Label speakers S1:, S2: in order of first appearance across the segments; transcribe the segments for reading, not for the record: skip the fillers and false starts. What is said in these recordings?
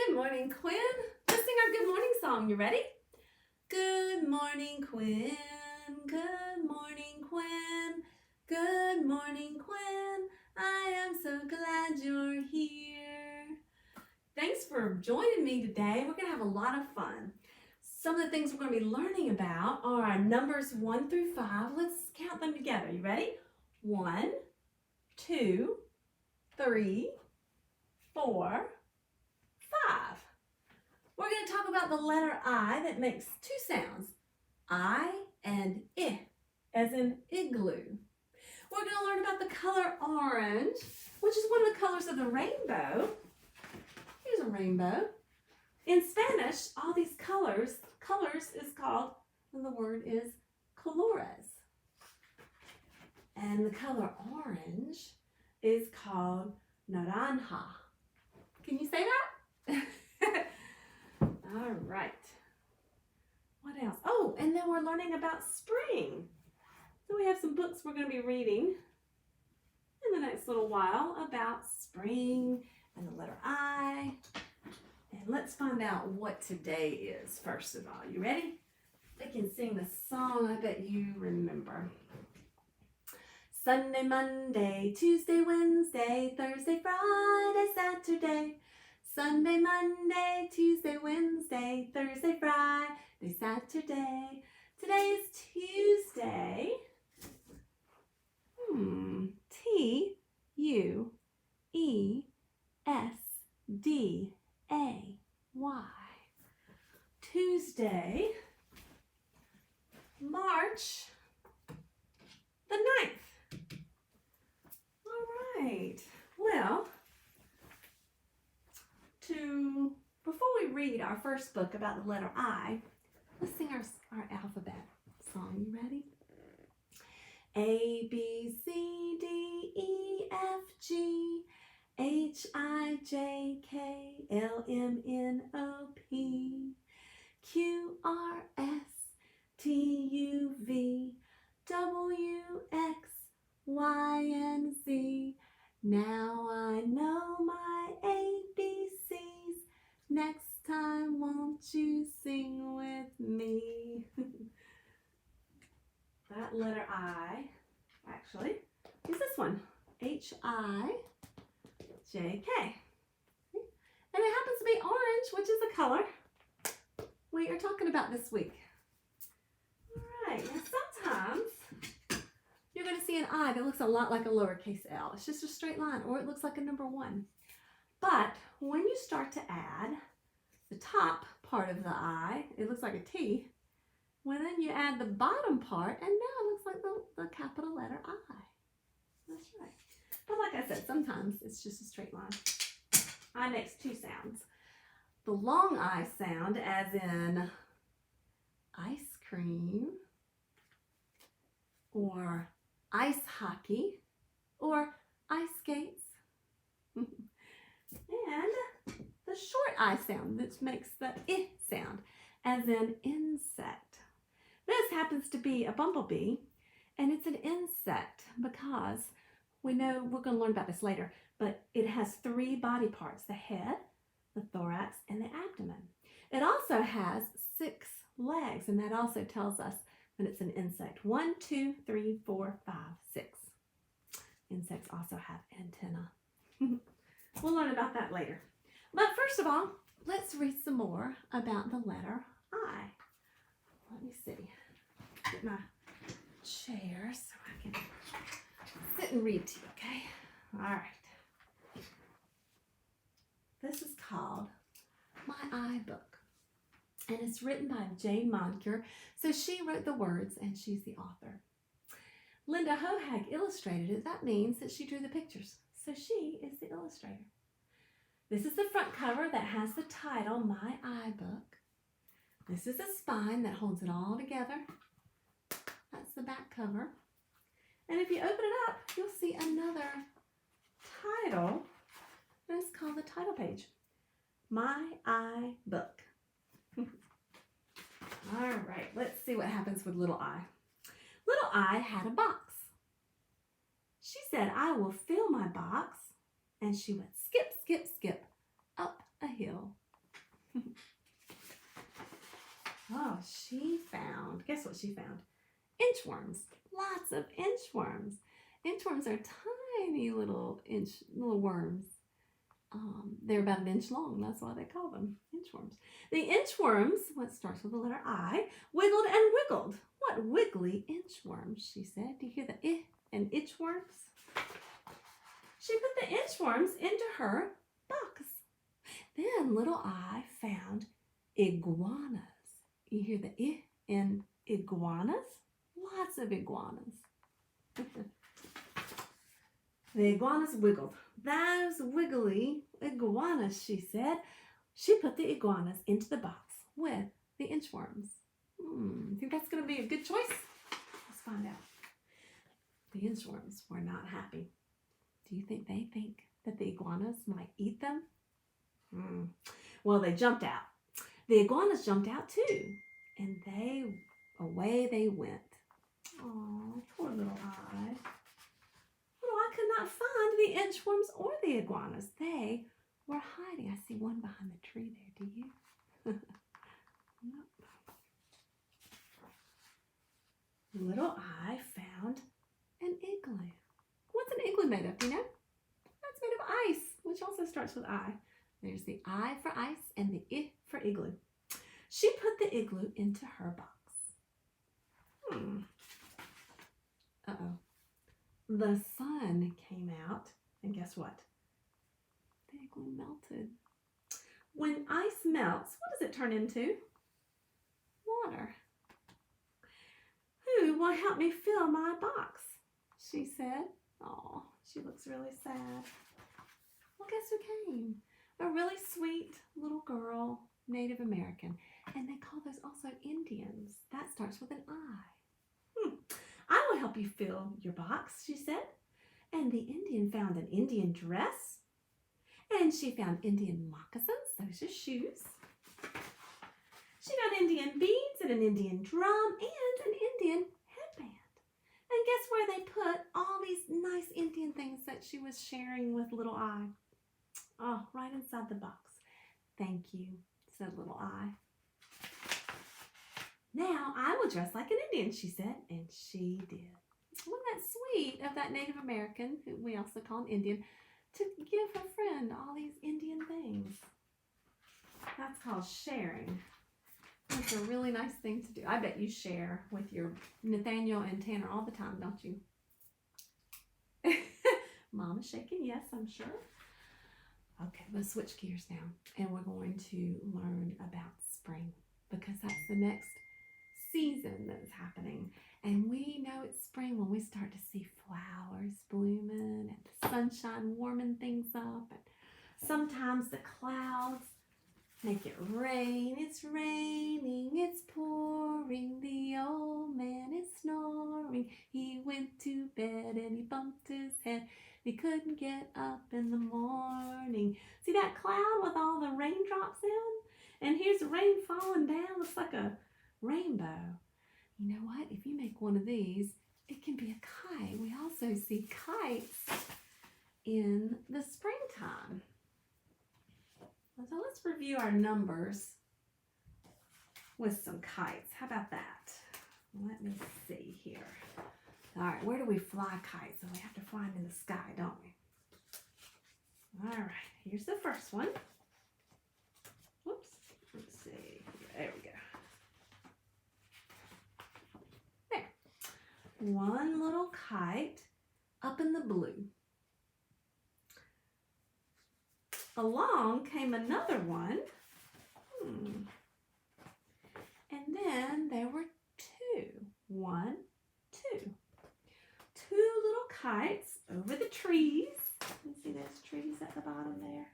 S1: Good morning, Quinn. Let's sing our good morning song. You ready? Good morning, Quinn. Good morning, Quinn. Good morning, Quinn. I am so glad you're here. Thanks for joining me today. We're going to have a lot of fun. Some of the things we're going to be learning about are numbers 1 through 5. Let's count them together. You ready? 1, 2, 3, 4, 5. We're going to talk about the letter I that makes two sounds, I and I, as in igloo. We're going to learn about the color orange, which is one of the colors of the rainbow. Here's a rainbow. In Spanish, all these colors is called, and the word is colores. And the color orange is called naranja. Can you say that? All right. What else? Oh, and then we're learning about spring. So we have some books we're going to be reading in the next little while about spring and the letter I. And let's find out what today is, first of all. You ready? I can sing the song I bet you remember. Sunday, Monday, Tuesday, Wednesday, Thursday, Friday, Saturday. Sunday, Monday, Tuesday, Wednesday, Thursday, Friday, Saturday. Today is Tuesday. Tuesday. Tuesday, March the 9th. All right. Well, before we read our first book about the letter I, let's sing our alphabet song. You ready? A, B, C, D, E, F, G, H, I, J, K, L, M, N, O, P, Q, R, S, T, U, V, W, X, Y, and Z. Now I know my ABCs. Next time, won't you sing with me? That letter I, actually, is this one. H-I-J-K. And it happens to be orange, which is the color we are talking about this week. All right, now sometimes you're going to see an I that looks a lot like a lowercase l. It's just a straight line, or it looks like a number 1. But when you start to add the top part of the I, it looks like a T. Well, then you add the bottom part, and now it looks like the capital letter I. That's right. But like I said, sometimes it's just a straight line. I makes two sounds. The long I sound, as in ice cream, or ice hockey, or ice skates. And the short I sound, which makes the I sound, as in insect. This happens to be a bumblebee, and it's an insect because we know, we're going to learn about this later, but it has 3 body parts: the head, the thorax, and the abdomen. It also has 6 legs, and that also tells us that it's an insect. 1, 2, 3, 4, 5, 6. Insects also have antennae. We'll learn about that later. But first of all, let's read some more about the letter I. Let me see. Get my chair so I can sit and read to you, okay? All right. This is called My I Book, and it's written by Jane Moncure. So she wrote the words, and she's the author. Linda Hohag illustrated it. That means that she drew the pictures. So she is the illustrator. This is the front cover that has the title, My I Book. This is the spine that holds it all together. That's the back cover. And if you open it up, you'll see another title. And it's called the title page. My I Book. All right, let's see what happens with little I. Little I had a box. She said, I will fill my box. And she went skip, skip, skip up a hill. guess what she found? Inchworms. Lots of inchworms. Inchworms are tiny little worms. They're about an inch long. That's why they call them inchworms. The inchworms, what starts with the letter I, wiggled and wiggled. What wiggly inchworms, she said. Do you hear the and itchworms? She put the inchworms into her box. Then little I found iguanas. You hear the in iguanas? Lots of iguanas. The iguanas wiggled. Those wiggly iguanas, she said. She put the iguanas into the box with the inchworms. Think that's going to be a good choice? Let's find out. The inchworms were not happy. Do you think they think that the iguanas might eat them? Well, they jumped out. The iguanas jumped out too, and away they went. Oh, poor little I. Little I could not find the inchworms or the iguanas. They were hiding. I see one behind the tree there. Do you? Nope. Little I found an igloo. What's an igloo made of? Do you know? That's made of ice, which also starts with I. There's the I for ice and the I for igloo. She put the igloo into her box. Uh-oh. The sun came out, and guess what? The igloo melted. When ice melts, what does it turn into? Water. Who will help me fill my box? She said. Oh, she looks really sad. Well, guess who came? A really sweet little girl, Native American. And they call those also Indians. That starts with an I. I will help you fill your box, she said. And the Indian found an Indian dress. And she found Indian moccasins. Those are shoes. She found Indian beads and an Indian drum and an Indian headband. And guess where they put all these nice Indian things that she was sharing with little I? Oh, right inside the box. Thank you, said little I. Now I will dress like an Indian, she said, and she did. Wasn't that sweet of that Native American, who we also call an Indian, to give her friend all these Indian things? That's called sharing. It's a really nice thing to do. I bet you share with your Nathaniel and Tanner all the time, don't you? Mama's shaking, yes, I'm sure. Okay, let's switch gears now, and we're going to learn about spring, because that's the next season that's happening. And we know it's spring when we start to see flowers blooming and the sunshine warming things up, and sometimes the clouds make it rain. It's raining, it's pouring, the old man is snoring. He went to bed and he bumped his head. He couldn't get up in the morning. See that cloud with all the raindrops in? And here's the rain falling down. Looks like a rainbow. You know what? If you make one of these, it can be a kite. We also see kites in the springtime. So let's review our numbers with some kites. How about that? Let me see here. All right, where do we fly kites? So we have to fly them in the sky, don't we? All right, here's the first one. Whoops, let's see. There we go. There. One little kite up in the blue. Along came another one. And then there were two. One, two. Two little kites over the trees. You see those trees at the bottom there?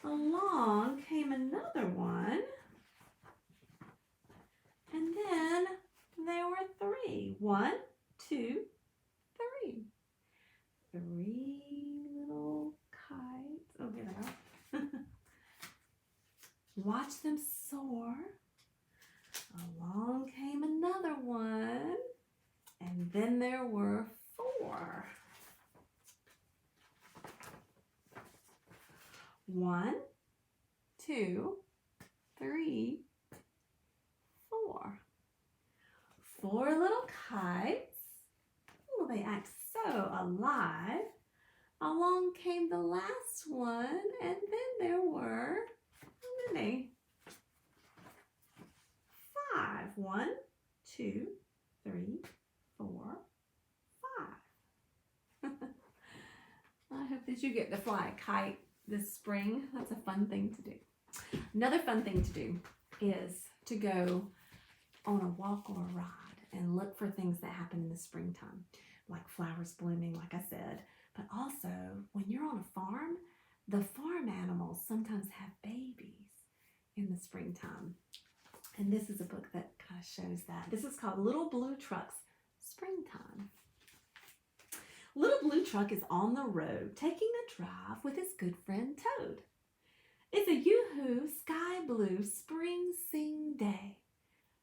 S1: Along came another one. And then there were three. One, two, three. Three little kites. Oh, here they are. Watch them soar. Along came another one. And then there were four. One, two, three, four. kites. Oh, they act so alive. Along came the last one, and then there were, how many? 5. 1, 2, 3, 4, 5. I hope that you get to fly a kite this spring. That's a fun thing to do. Another fun thing to do is to go on a walk or a ride and look for things that happen in the springtime, like flowers blooming, like I said. But also, when you're on a farm, the farm animals sometimes have babies in the springtime. And this is a book that kind of shows that. This is called Little Blue Truck's Springtime. Little Blue Truck is on the road, taking a drive with his good friend Toad. It's a yoo-hoo, sky blue, spring sing day.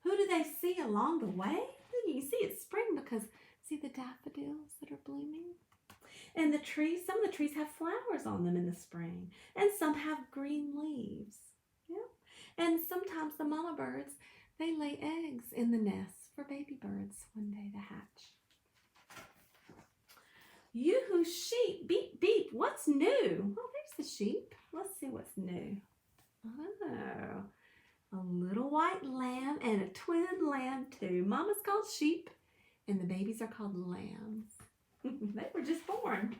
S1: Who do they see along the way? You can see it's spring because see the daffodils that are blooming? And the trees, some of the trees have flowers on them in the spring, and some have green leaves. Yeah. And sometimes the mama birds, they lay eggs in the nests for baby birds one day to hatch. Yoo-hoo, sheep, beep, beep, what's new? Oh, there's the sheep. Let's see what's new. Oh, a little white lamb and a twin lamb too. Mama's called sheep and the babies are called lambs. They were just born.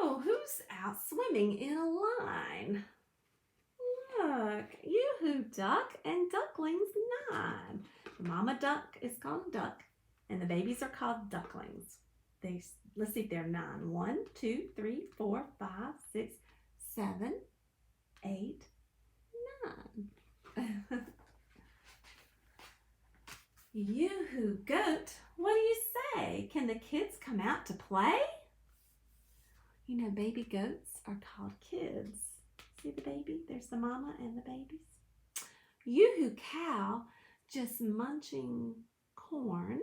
S1: Oh, who's out swimming in a line? Look, yoo-hoo duck and ducklings 9. The mama duck is called a duck and the babies are called ducklings. Let's see if they're 9. 1, 2, 3, 4, 5, 6, 7, 8, 9. Yoo-hoo goat, what do you say? Can the kids come out to play? You know, baby goats are called kids. See the baby? There's the mama and the babies. Yoo-hoo cow, just munching corn.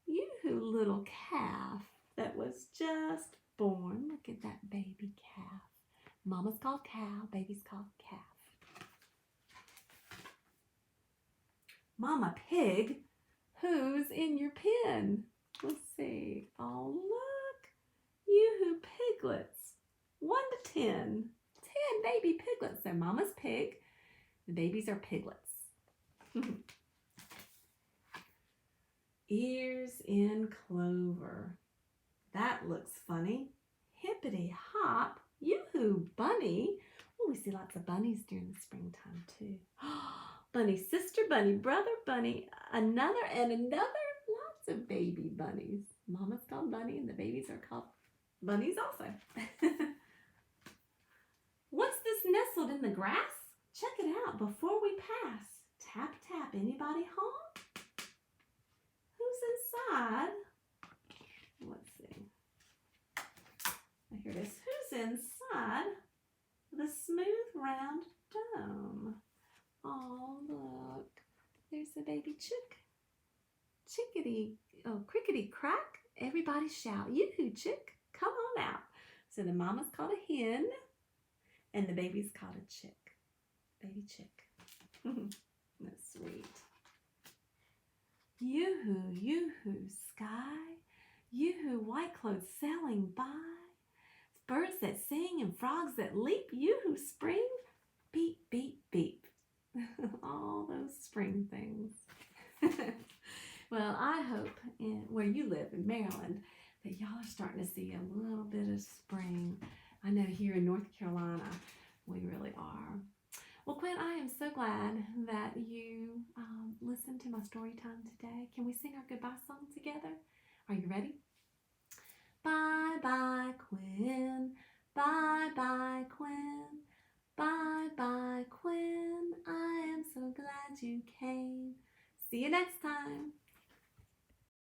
S1: Yoo-hoo little calf that was just born. Look at that baby calf. Mama's called cow, baby's called calf. Mama pig, who's in your pen? Let's see. Oh, look. Yoo-hoo piglets. 1 to 10. 10 baby piglets. So Mama's pig. The babies are piglets. Ears in clover. That looks funny. Hippity hop. Yoo-hoo bunny. Oh, we see lots of bunnies during the springtime too. Bunny sister, bunny brother, bunny another and another. Lots of baby bunnies. Mama's called Bunny and the babies are called bunnies also. What's this nestled in the grass? Check it out before we pass. Tap, tap. Anybody home? Who's inside? Let's see. Here it is. Who's inside the smooth round dome? Oh, look. There's the baby chick. Chickadee, oh, crickety crack. Everybody shout, yoo-hoo chick, come on out. So the mama's called a hen and the baby's called a chick. Baby chick. That's sweet. Yoo-hoo, yoo-hoo sky. Yoo-hoo white clothes sailing by. Birds that sing and frogs that leap. Yoo-hoo spring. Beep, beep, beep. All those spring things. Well, I hope where you live in Maryland that y'all are starting to see a little bit of spring. I know here in North Carolina, we really are. Well, Quinn, I am so glad that you listened to my story time today. Can we sing our goodbye song together? Are you ready? Bye, bye, Quinn.